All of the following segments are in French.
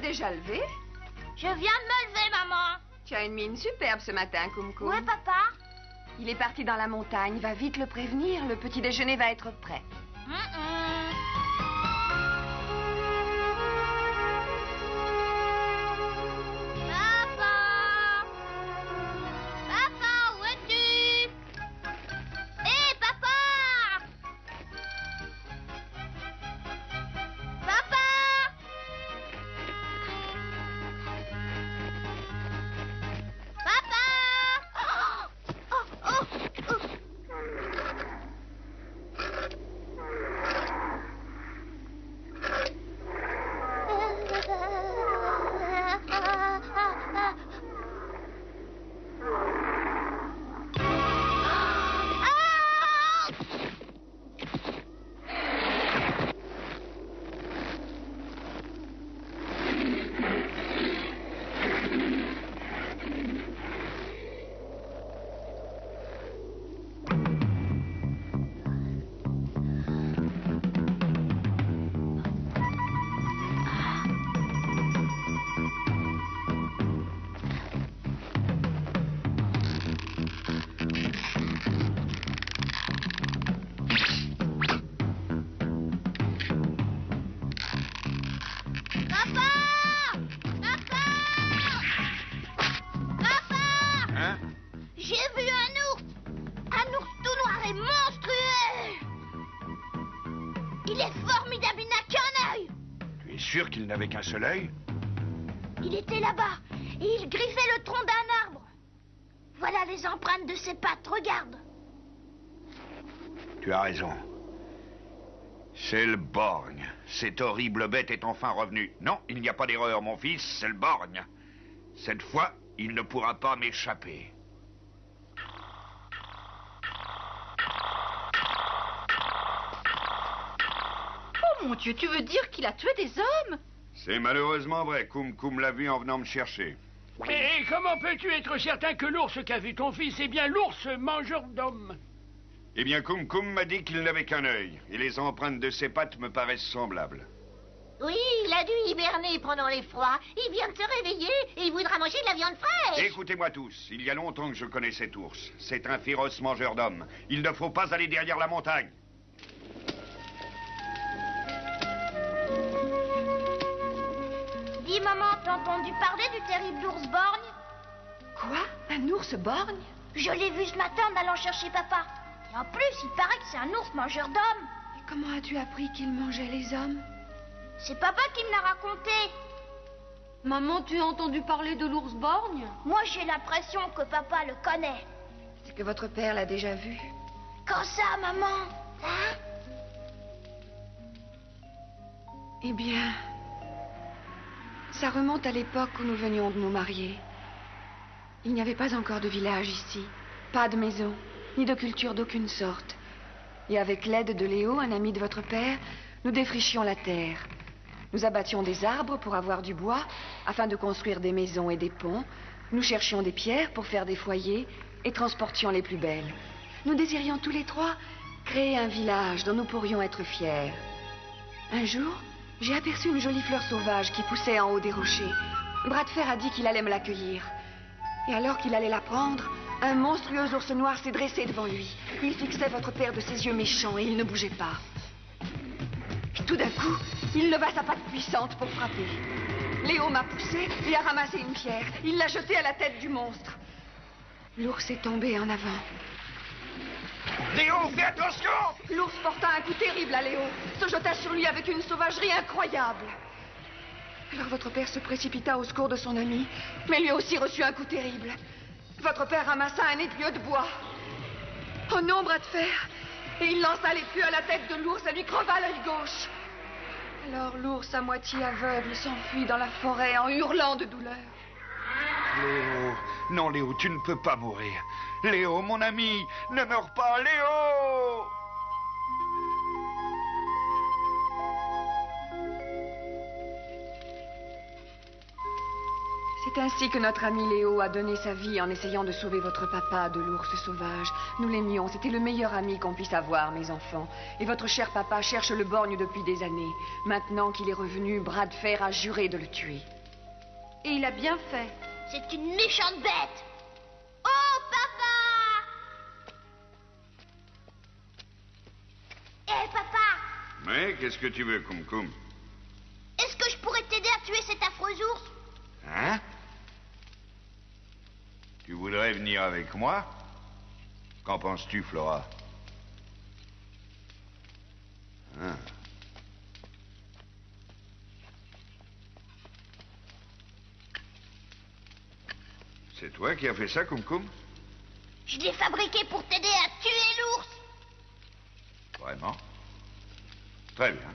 déjà levé? Je viens de me lever, maman. Tu as une mine superbe ce matin, Koum Koum. Où est papa? Il est parti dans la montagne. Va vite le prévenir. Le petit déjeuner va être prêt. Papa! Papa, où es-tu? Hé, papa! Papa! Papa! J'ai vu un ours! Un ours tout noir et monstrueux! Il est formidable, il n'a qu'un œil! Tu es sûr qu'il n'avait qu'un seul œil? Il était là-bas et il griffait le tronc d'un arbre. Voilà les empreintes de ses pattes, regarde. Tu as raison. C'est le borgne. Cette horrible bête est enfin revenue. Non, il n'y a pas d'erreur, mon fils, c'est le borgne. Cette fois, il ne pourra pas m'échapper. Oh mon Dieu, tu veux dire qu'il a tué des hommes? C'est malheureusement vrai. Koum Koum l'a vu en venant me chercher. Et comment peux-tu être certain que l'ours qu'a vu ton fils est bien l'ours mangeur d'hommes? Eh bien, Koum Koum m'a dit qu'il n'avait qu'un œil. Et les empreintes de ses pattes me paraissent semblables. Oui, il a dû hiberner pendant les froids. Il vient de se réveiller et il voudra manger de la viande fraîche. Écoutez-moi tous, il y a longtemps que je connais cet ours. C'est un féroce mangeur d'hommes. Il ne faut pas aller derrière la montagne. Dis, maman, t'as entendu parler du terrible ours borgne? Quoi? Un ours borgne? Je l'ai vu ce matin en allant chercher papa. Et en plus, il paraît que c'est un ours mangeur d'hommes. Et comment as-tu appris qu'il mangeait les hommes? C'est papa qui me l'a raconté. Maman, tu as entendu parler de l'ours borgne? Moi, j'ai l'impression que papa le connaît. C'est que votre père l'a déjà vu. Quand ça, maman? Hein? Eh bien, ça remonte à l'époque où nous venions de nous marier. Il n'y avait pas encore de village ici, pas de maison, ni de culture d'aucune sorte. Et avec l'aide de Léo, un ami de votre père, nous défrichions la terre. Nous abattions des arbres pour avoir du bois, afin de construire des maisons et des ponts. Nous cherchions des pierres pour faire des foyers et transportions les plus belles. Nous désirions tous les trois créer un village dont nous pourrions être fiers. Un jour, j'ai aperçu une jolie fleur sauvage qui poussait en haut des rochers. Bras de Fer a dit qu'il allait me l'accueillir. Et alors qu'il allait la prendre, un monstrueux ours noir s'est dressé devant lui. Il fixait votre père de ses yeux méchants et il ne bougeait pas. Et tout d'un coup, il leva sa patte puissante pour frapper. Léo m'a poussé et a ramassé une pierre. Il l'a jetée à la tête du monstre. L'ours est tombé en avant. Léo, fais attention! L'ours porta un coup terrible à Léo, se jeta sur lui avec une sauvagerie incroyable. Alors votre père se précipita au secours de son ami, mais lui aussi reçut un coup terrible. Votre père ramassa un épieu de bois. Oh non, Bras de Fer! Et il lança l'épieu à la tête de l'ours et lui creva l'œil gauche. Alors l'ours, à moitié aveugle, s'enfuit dans la forêt en hurlant de douleur. Léo, non Léo, tu ne peux pas mourir. Léo, mon ami, ne meurs pas, Léo! C'est ainsi que notre ami Léo a donné sa vie en essayant de sauver votre papa de l'ours sauvage. Nous l'aimions, c'était le meilleur ami qu'on puisse avoir, mes enfants. Et votre cher papa cherche le borgne depuis des années. Maintenant qu'il est revenu, Bras de Fer a juré de le tuer. Et il a bien fait. C'est une méchante bête. Oh, papa! Hé, papa! Mais qu'est-ce que tu veux, Koum Koum? Est-ce que je pourrais t'aider à tuer cet affreux ours? Hein? Tu voudrais venir avec moi? Qu'en penses-tu, Flora? Hein? C'est toi qui as fait ça, Koum Koum? Je l'ai fabriqué pour t'aider à tuer l'ours. Vraiment? Très bien.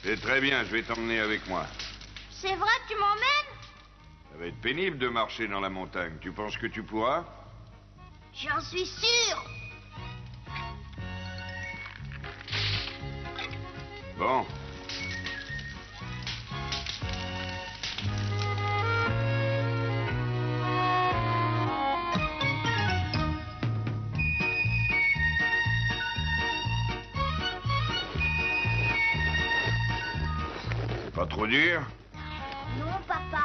C'est très bien, je vais t'emmener avec moi. C'est vrai, tu m'emmènes? Ça va être pénible de marcher dans la montagne. Tu penses que tu pourras? J'en suis sûr. Bon. Pas trop dur? Non, papa.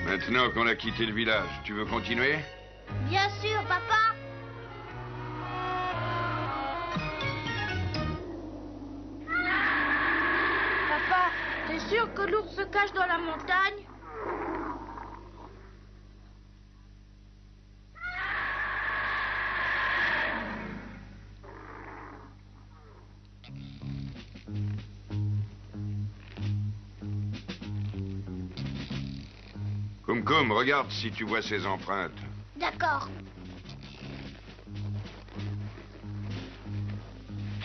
Maintenant qu'on a quitté le village, tu veux continuer? Bien sûr, papa. Papa, t'es sûr que l'ours se cache dans la montagne? Koum Koum, regarde si tu vois ces empreintes. D'accord.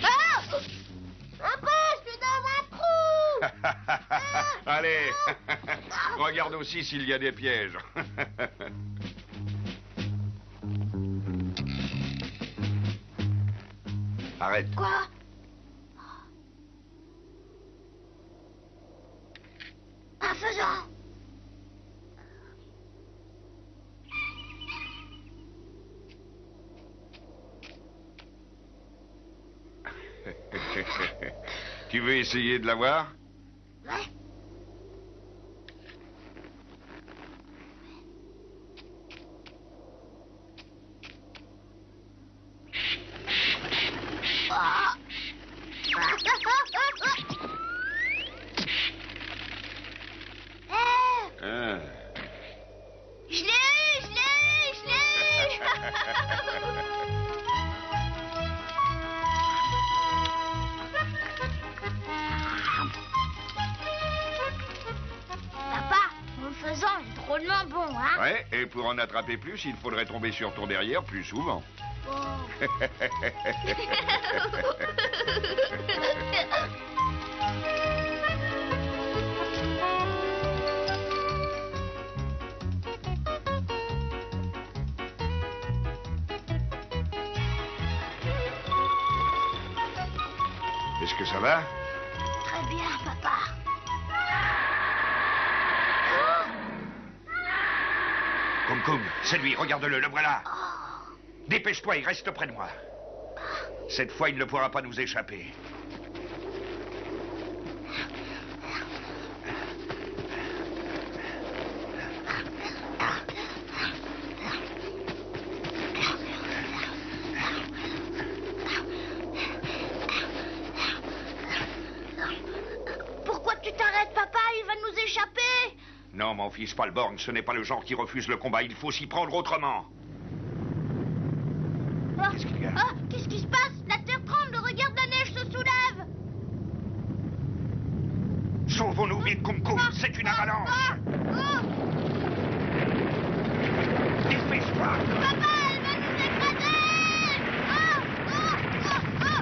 Ah! Papa, je suis dans un trou. Allez, regarde aussi s'il y a des pièges. Arrête. Quoi? Un faisan. Tu veux essayer de la voir? Ouais. Ah. Ah. Je l'ai eu, je l'ai eu, je l'ai eu. Papa, mon faisan est drôlement bon, hein? Ouais, et pour en attraper plus, il faudrait tomber sur ton derrière plus souvent. Oh. Est-ce que ça va? Très bien, papa. Koum Koum, c'est lui, regarde-le, le voilà. Dépêche-toi, il reste près de moi. Cette fois, il ne pourra pas nous échapper. Pourquoi tu t'arrêtes, papa? Il va nous échapper. Non, mon fils, pas le borgne, ce n'est pas le genre qui refuse le combat. Il faut s'y prendre autrement. Ah, Qu'est-ce qu'il y a? ah, qu'est-ce qui se passe? La terre tremble, regarde, la neige se soulève. Sauvons-nous vite, Koum Koum, c'est une avalanche. Dépêche-toi. Papa, elle va nous écraser. Ah, ah, ah, ah, ah,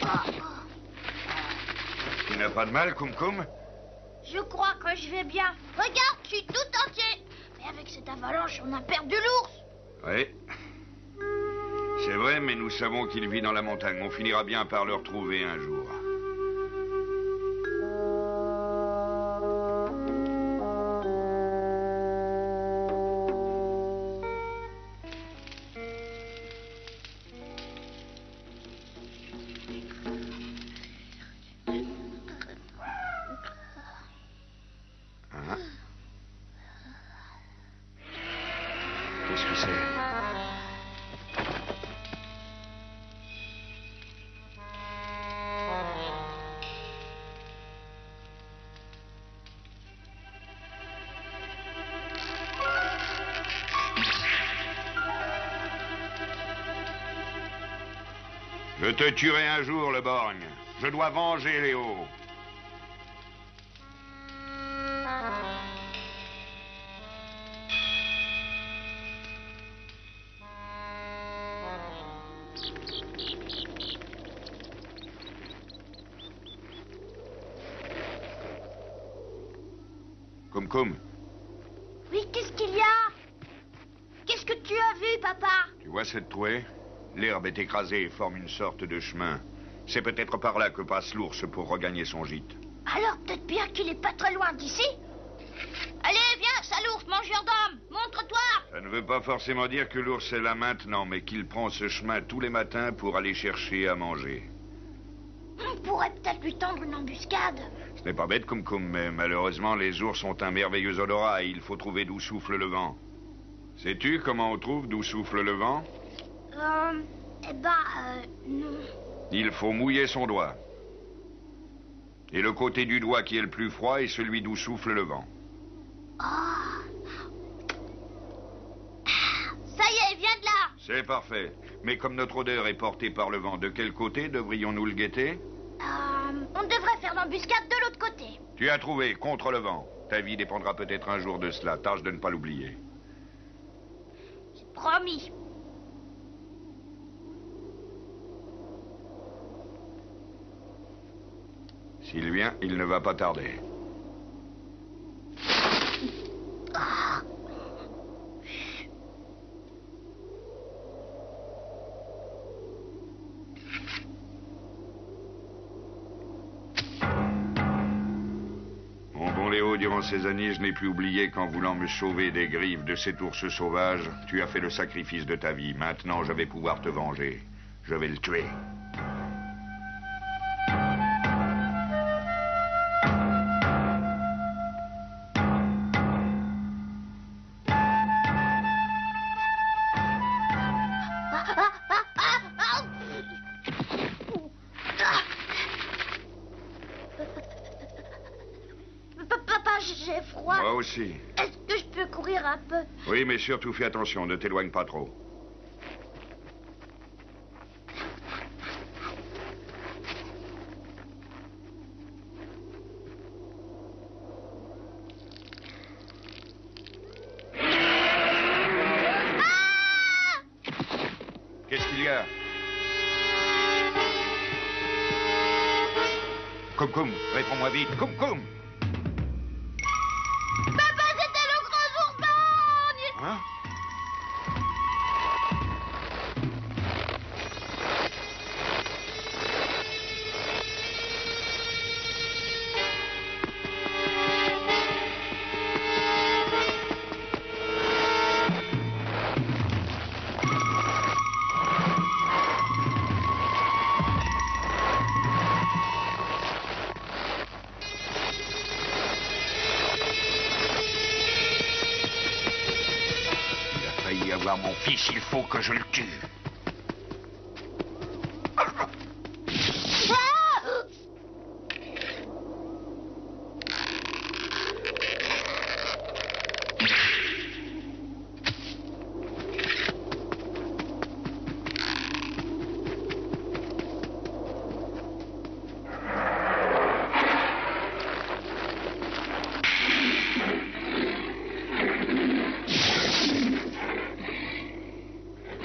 ah, ah, Tu n'as pas de mal, Koum Koum? Je crois que je vais bien. Regarde, je suis tout entier. Mais avec cette avalanche, on a perdu l'ours. Oui. C'est vrai, mais nous savons qu'il vit dans la montagne. On finira bien par le retrouver un jour. Hein? Qu'est-ce que c'est? Je te tuerai un jour, le borgne. Je dois venger Léo. Cum. Oui, qu'est-ce qu'il y a? Qu'est-ce que tu as vu, papa? Tu vois cette trouée? L'herbe est écrasée et forme une sorte de chemin. C'est peut-être par là que passe l'ours pour regagner son gîte. Alors peut-être bien qu'il est pas très loin d'ici. Allez, viens, sale ours, mangeur d'hommes, montre-toi. Ça ne veut pas forcément dire que l'ours est là maintenant, mais qu'il prend ce chemin tous les matins pour aller chercher à manger. On pourrait peut-être lui tendre une embuscade. Ce n'est pas bête, Cum, mais malheureusement, les ours ont un merveilleux odorat et il faut trouver d'où souffle le vent. Sais-tu comment on trouve d'où souffle le vent? Non. Il faut mouiller son doigt. Et le côté du doigt qui est le plus froid est celui d'où souffle le vent. Ça y est, viens de là. C'est parfait. Mais comme notre odeur est portée par le vent, de quel côté devrions-nous le guetter? On devrait faire l'embuscade de l'autre côté. Tu as trouvé, contre le vent. Ta vie dépendra peut-être un jour de cela. Tâche de ne pas l'oublier. Promis. S'il vient, il ne va pas tarder. Mon bon Léo, durant ces années, je n'ai plus oublié qu'en voulant me sauver des griffes de cet ours sauvage, tu as fait le sacrifice de ta vie. Maintenant, je vais pouvoir te venger. Je vais le tuer. Papa, j'ai froid. Moi aussi. Est-ce que je peux courir un peu? Oui, mais surtout fais attention, ne t'éloigne pas trop. Qu'est-ce qu'il y a? Cum, réponds-moi vite. Cum. Papa, c'était le gros ours borgne. Hein? Il a failli avoir mon fils, il faut que je le tue.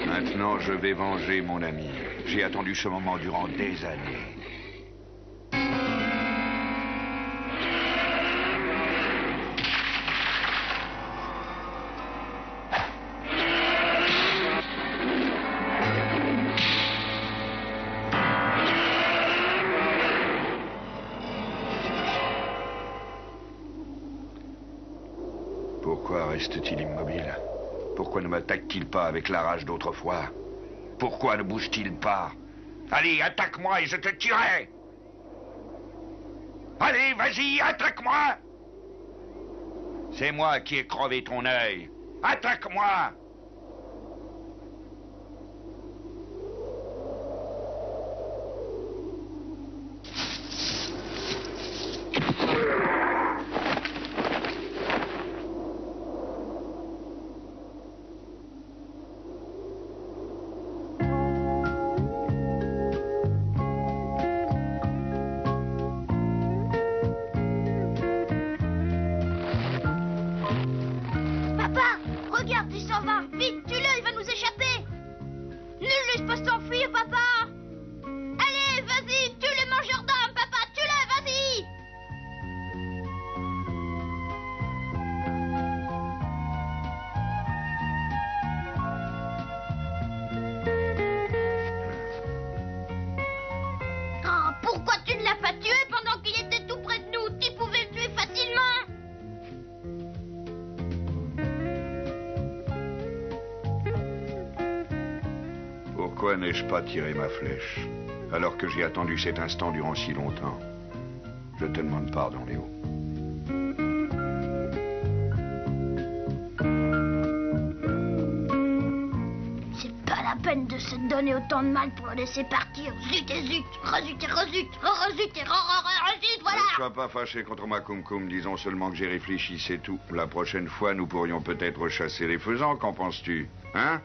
Maintenant, je vais venger mon ami. J'ai attendu ce moment durant des années. reste-t-il immobile? Pourquoi ne m'attaque-t-il pas avec la rage d'autrefois? Pourquoi ne bouge-t-il pas? Allez, attaque-moi et je te tuerai! Allez, vas-y, attaque-moi! C'est moi qui ai crevé ton œil. Attaque-moi! Papa, regarde, il s'en va. Vite, tue-le, il va nous échapper. Ne le laisse pas s'enfuir, papa. Allez, vas-y, tue le mangeur d'âme, papa, tue-le, vas-y. Oh, pourquoi tu ne l'as pas tué pendant qu'il était tout près de nous? Tu pouvais le tuer facilement. Pourquoi n'ai-je pas tiré ma flèche, alors que j'ai attendu cet instant durant si longtemps? Je te demande pardon, Léo. C'est pas la peine de se donner autant de mal pour le laisser partir. Zut et zut, rezut et rezut, rezut et rezut, voilà. Ne sois pas fâché contre ma Koum-Koum, disons seulement que j'ai réfléchi, c'est tout. La prochaine fois, nous pourrions peut-être chasser les faisans, qu'en penses-tu? Hein?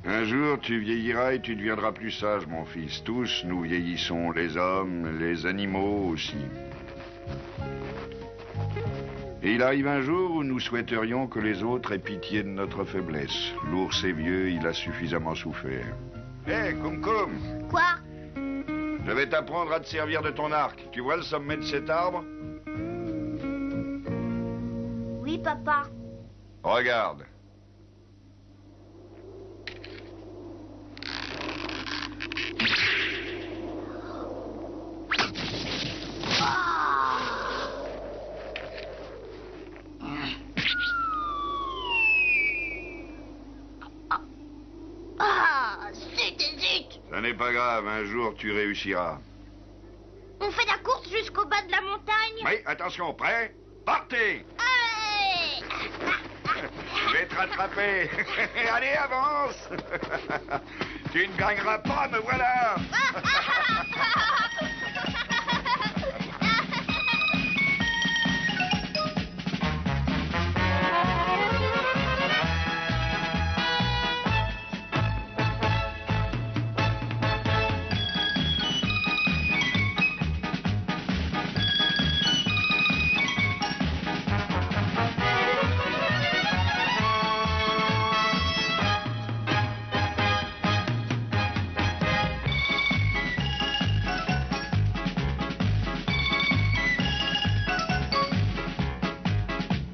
Un jour, tu vieilliras et tu deviendras plus sage, mon fils. Tous, nous vieillissons, les hommes, les animaux aussi. Et il arrive un jour où nous souhaiterions que les autres aient pitié de notre faiblesse. L'ours est vieux, il a suffisamment souffert. Hé, Koum-Koum, Quoi? je vais t'apprendre à te servir de ton arc. Tu vois le sommet de cet arbre? Oui, papa. Regarde. Ah, zut et zut. Ça n'est pas grave, un jour tu réussiras. On fait la course jusqu'au bas de la montagne? Oui, attention, prêt? Partez! Allez. Je vais te rattraper. Allez, avance. Tu ne gagneras pas, me voilà.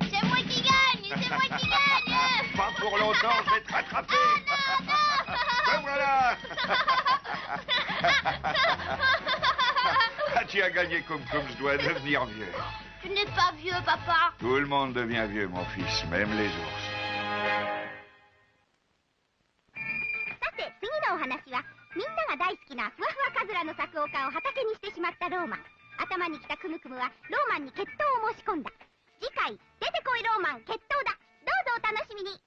C'est moi qui gagne, c'est moi qui gagne. Pas pour longtemps, je vais te rattraper. Me voilà. Ah, tu as gagné comme je dois devenir vieux. Tu n'es pas vieux, papa. Tout le monde devient vieux, mon fils, même les ours. さて次のお話はみんなが大好きなふわふわカズラの作王家を畑にしてしまったローマン。頭にきたクムクムはローマンに決闘を申し込んだ。次回出てこいローマン決闘だ。どうぞお楽しみに。